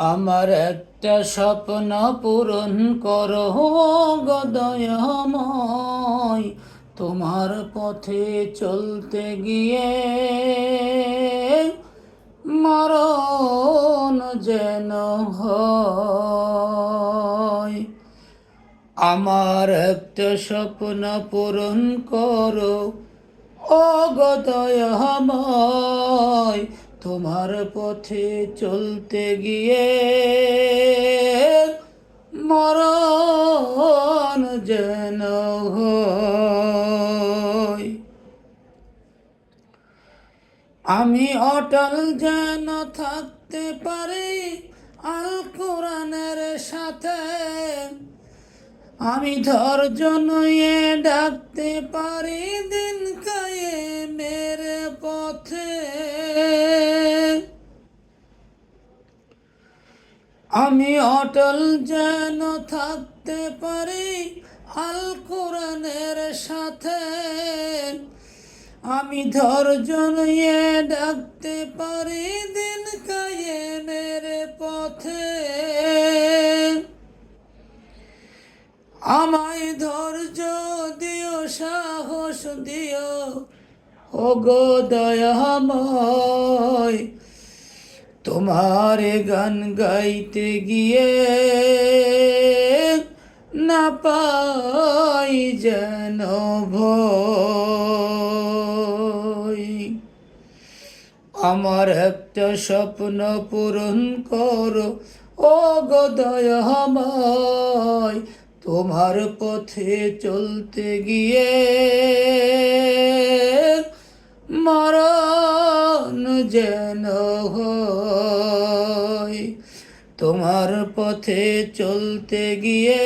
আমার একটা স্বপ্ন পূরণ করো গো দয়াময়, তোমার পথে চলতে গিয়ে মরণ যেন হয়। আমার একটা স্বপ্ন পূরণ করো ও গো দয়াময়, তোমার পথে চলতে গিয়ে মরণ যেন হয়। আমি অটল যেন থাকতে পারি আল কোরআনের সাথে, আমি ধৈর্য নিয়ে ডাকতে পারি দিন কায়েমের পথে। আমি অটল যেন থাকতে পারি আল কোরআনের সাথে, আমি ধৈর্য নিয়ে ডাকতে পারি দিন কায়েমের পথে। আমায় ধৈর্য দিও, সাহস দিও ও গো দয়াময়, তোমার গান গাইতে গিয়ে না পাই যেন ভয়। আমার একটা স্বপ্ন পূরণ করো ও গো দয়াময়, তোমার পথে চলতে গিয়ে মরণ যেন হয়। তোমার পথে চলতে গিয়ে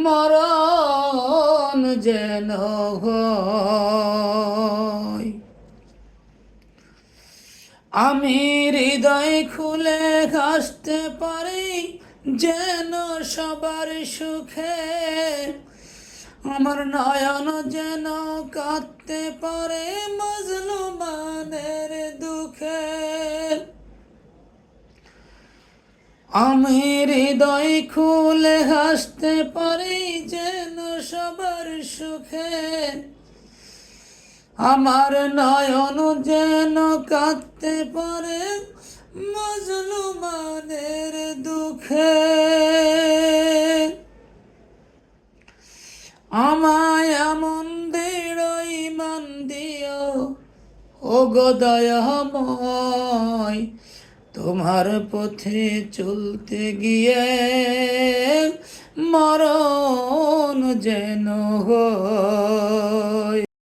মরণ যেন হয়। আমি হৃদয় খুলে হাসতে পারি যেন সবার সুখে, আমার নয়ন যেন কাঁদতে পারে মজলুমানের দুঃখে। আমি হৃদয় খুলে হাসতে পারি যেন সবার সুখে, আমার নয়ন যেন কাঁদতে পারে মজলুমানের দুঃখে। আমায় এমন দৃঢ় ঈমান দিও ও গো দয়াময়, তোমার পথে চলতে গিয়ে মরণ যেন হয়।